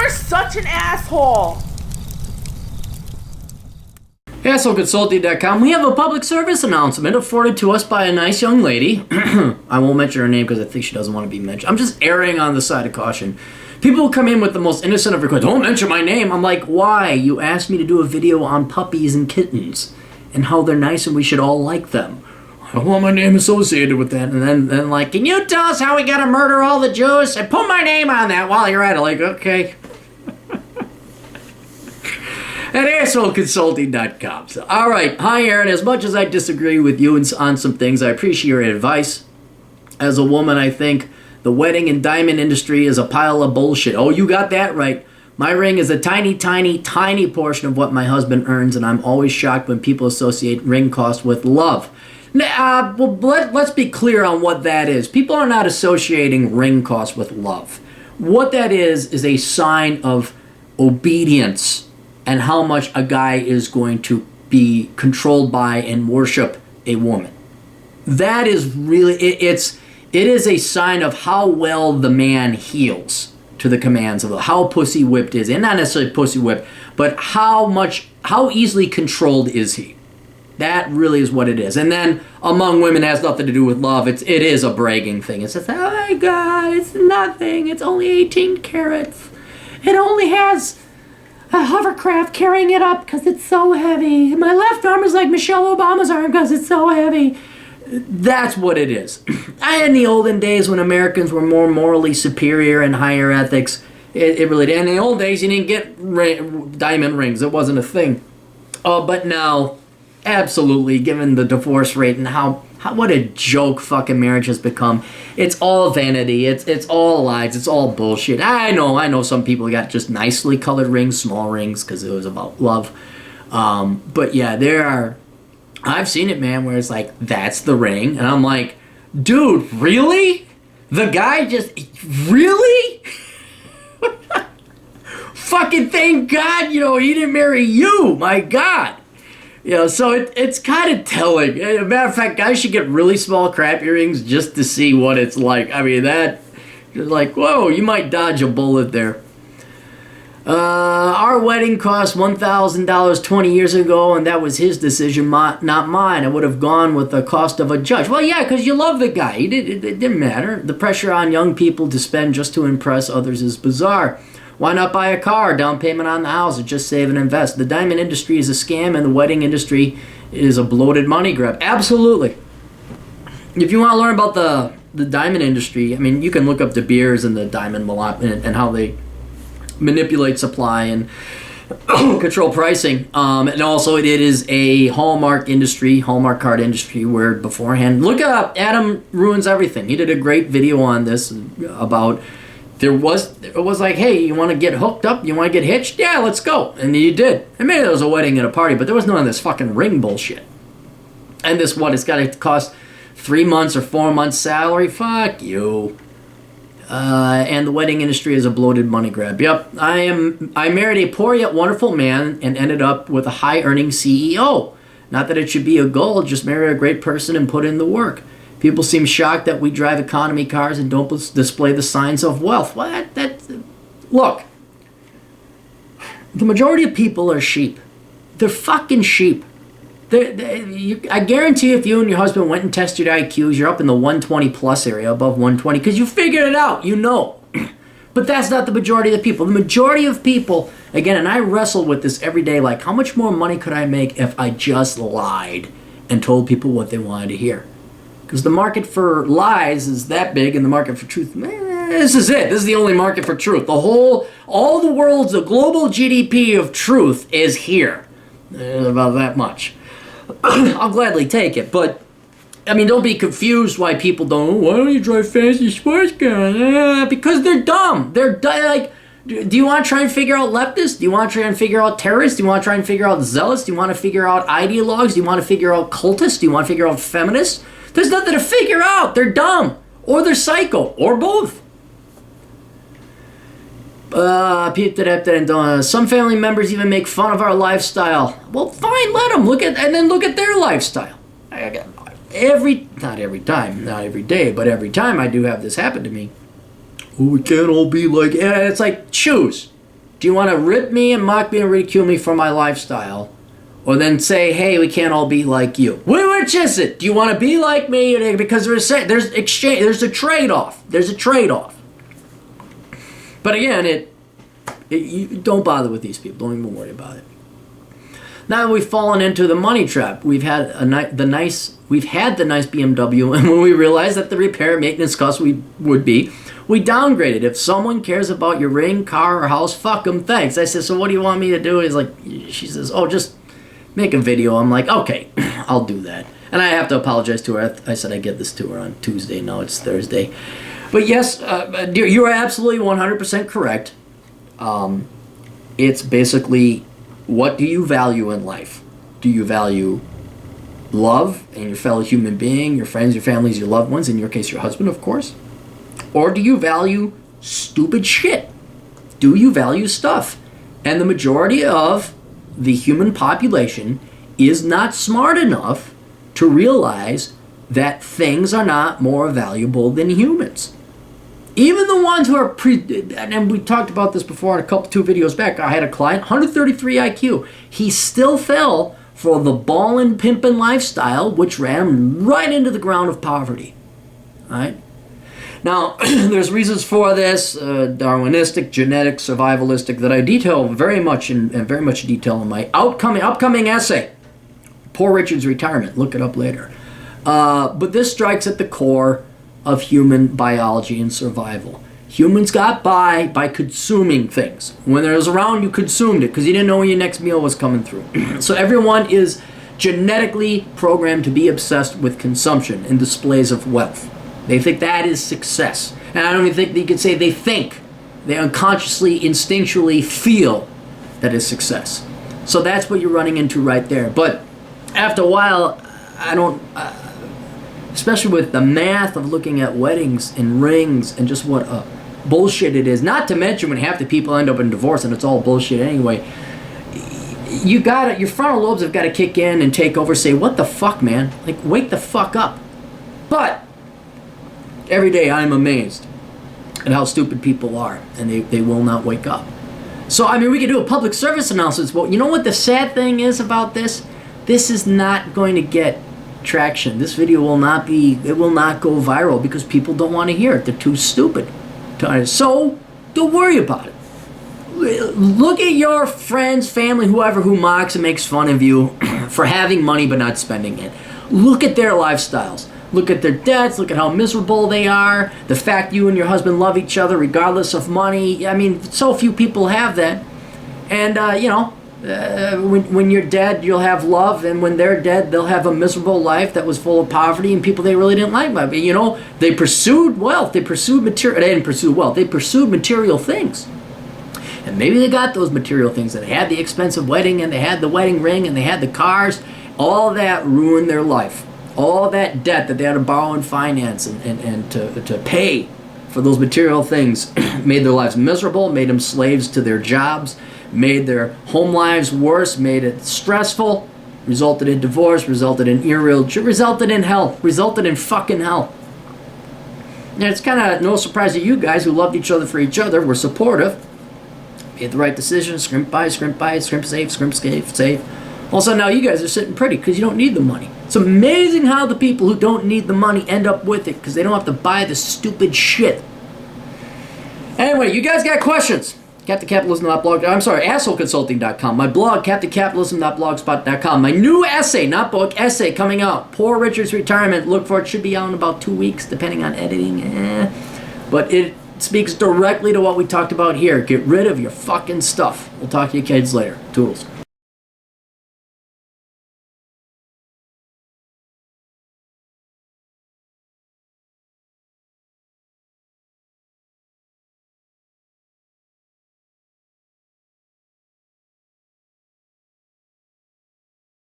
You're such an asshole. AssholeConsulting.com. We have a public service announcement afforded to us by a nice young lady. I won't mention her name because I think she doesn't want to be mentioned. I'm just erring on the side of caution. People come in with the most innocent of requests. Don't mention my name. I'm like, why? You asked me to do a video on puppies and kittens and how they're nice and we should all like them. I don't want my name associated with that. And then like, can you tell us how we gotta murder all the Jews? And put my name on that while you're at it. Like, okay. At AssholeConsulting.com. So, all right. Hi, Aaron. As much as I disagree with you on some things, I appreciate your advice. As a woman, I think the wedding and diamond industry is a pile of bullshit. Oh, you got that right. My ring is a tiny, tiny, tiny portion of what my husband earns, and I'm always shocked when people associate ring costs with love. Well, let's be clear on what that is. People are not associating ring costs with love. What that is a sign of obedience and how much a guy is going to be controlled by and worship a woman. That is really, it is a sign of how well the man heals to the commands of how pussy whipped is, and not necessarily pussy whipped, but how easily controlled is he. That really is what it is. And then among women, it has nothing to do with love. It is a bragging thing. It's just, oh my God, it's nothing. It's only 18 carats. It only has a hovercraft carrying it up because it's so heavy. My left arm is like Michelle Obama's arm because it's so heavy. That's what it is. In the olden days when Americans were more morally superior and higher ethics, it really did. In the old days, you didn't get diamond rings. It wasn't a thing. But now, absolutely, given the divorce rate and how what a joke fucking marriage has become. It's all vanity. It's all lies. It's all bullshit. I know some people got just nicely colored rings, small rings, because it was about love. But yeah, I've seen it, man, where it's like, that's the ring. And I'm like, dude, really? The guy just, really? Fucking thank God, he didn't marry you. My God. So it's kind of telling. As a matter of fact, guys should get really small crap earrings just to see what it's like. I mean, you're like, whoa, you might dodge a bullet there. Our wedding cost $1,000 20 years ago, and that was his decision, not mine. I would have gone with the cost of a judge. Well, yeah, because you love the guy. It didn't matter. The pressure on young people to spend just to impress others is bizarre. Why not buy a car, down payment on the house, or just save and invest? The diamond industry is a scam, and the wedding industry is a bloated money grab. Absolutely. If you want to learn about the diamond industry, I mean, you can look up De Beers and the diamond and how they manipulate supply and control pricing. And also, it is a Hallmark card industry, where beforehand, look up Adam Ruins Everything. He did a great video on this about. It was like, hey, you want to get hooked up? You want to get hitched? Yeah, let's go. And you did. And maybe there was a wedding and a party, but there was none of this fucking ring bullshit. And it's got to cost 3 months or 4 months salary? Fuck you. And the wedding industry is a bloated money grab. Yep, I married a poor yet wonderful man and ended up with a high-earning CEO. Not that it should be a goal, just marry a great person and put in the work. People seem shocked that we drive economy cars and don't display the signs of wealth. Well, look, the majority of people are sheep. They're fucking sheep. I guarantee if you and your husband went and tested your IQs, you're up in the 120 plus area, above 120, because you figured it out, But that's not the majority of the people. The majority of people, again, and I wrestle with this every day, like, how much more money could I make if I just lied and told people what they wanted to hear? Because the market for lies is that big, and the market for truth, this is it. This is the only market for truth. All the world's, the global GDP of truth is here. About that much. I'll gladly take it, but, I mean, don't be confused why people don't, why don't you drive fancy sports cars? Because they're dumb. Like, do you want to try and figure out leftists? Do you want to try and figure out terrorists? Do you want to try and figure out zealots? Do you want to figure out ideologues? Do you want to figure out cultists? Do you want to figure out feminists? There's nothing to figure out. They're dumb. Or they're psycho. Or both. Some family members even make fun of our lifestyle. Well, fine, let them. Look at their lifestyle. Not every time, not every day, but every time I do have this happen to me. Oh, we can't all be like, it's like, choose. Do you want to rip me and mock me and ridicule me for my lifestyle? Or then say, hey, we can't all be like you? Which is it? Do you want to be like me? Because there's exchange, there's a trade-off. There's a trade-off. But again, you don't bother with these people. Don't even worry about it. Now that we've fallen into the money trap, we've had the nice BMW, and when we realized that the repair and maintenance costs would be, we downgraded. If someone cares about your ring, car, or house, fuck them, thanks. I said, so what do you want me to do? She says, oh, just make a video. I'm like, okay, I'll do that. And I have to apologize to her. I said I get this to her on Tuesday. Now it's Thursday. But yes, dear, you are absolutely 100% correct. It's basically, what do you value in life? Do you value love and your fellow human being, your friends, your families, your loved ones, in your case, your husband, of course? Or do you value stupid shit? Do you value stuff? And the majority of the human population is not smart enough to realize that things are not more valuable than humans. Even the ones who are and we talked about this before in two videos back. I had a client, 133 IQ. He still fell for the ballin' pimpin' lifestyle, which ran him right into the ground of poverty. All right? Now, there's reasons for this, Darwinistic, genetic, survivalistic, that I detail very much in detail in my upcoming essay, Poor Richard's Retirement. Look it up later. But this strikes at the core of human biology and survival. Humans got by consuming things. When it was around, you consumed it because you didn't know when your next meal was coming through. So everyone is genetically programmed to be obsessed with consumption and displays of wealth. They think that is success. And I don't even think that you could say they think. They unconsciously, instinctually feel that is success. So that's what you're running into right there. But after a while, especially with the math of looking at weddings and rings and just what bullshit it is, not to mention when half the people end up in divorce and it's all bullshit anyway, your frontal lobes have got to kick in and take over, say, what the fuck, man? Like, wake the fuck up. But every day I'm amazed at how stupid people are, and they will not wake up. So, I mean, we could do a public service announcement, but you know what the sad thing is about this? This is not going to get traction. This video will not go viral because people don't want to hear it. They're too stupid. So, don't worry about it. Look at your friends, family, whoever who mocks and makes fun of you for having money but not spending it. Look at their lifestyles. Look at their debts. Look at how miserable they are. The fact you and your husband love each other regardless of money. I mean, so few people have that. And, when you're dead, you'll have love. And when they're dead, they'll have a miserable life that was full of poverty and people they really didn't like. But, they pursued wealth. They pursued material. They didn't pursue wealth. They pursued material things. And maybe they got those material things. And they had the expensive wedding, and they had the wedding ring, and they had the cars. All that ruined their life. All that debt that they had to borrow and finance and to pay for those material things made their lives miserable, made them slaves to their jobs, made their home lives worse, made it stressful, resulted in divorce, resulted in resulted in hell, resulted in fucking hell. And it's kind of no surprise to you guys who loved each other for each other, were supportive, made the right decision, scrimp buy, scrimp save. Also, now you guys are sitting pretty because you don't need the money. It's amazing how the people who don't need the money end up with it because they don't have to buy the stupid shit. Anyway, you guys got questions? AssholeConsulting.com. My blog, CaptainCapitalism.blogspot.com. My new essay, not book, essay coming out. Poor Richard's Retirement. Look for it. Should be out in about 2 weeks, depending on editing. But it speaks directly to what we talked about here. Get rid of your fucking stuff. We'll talk to you kids later. Toodles.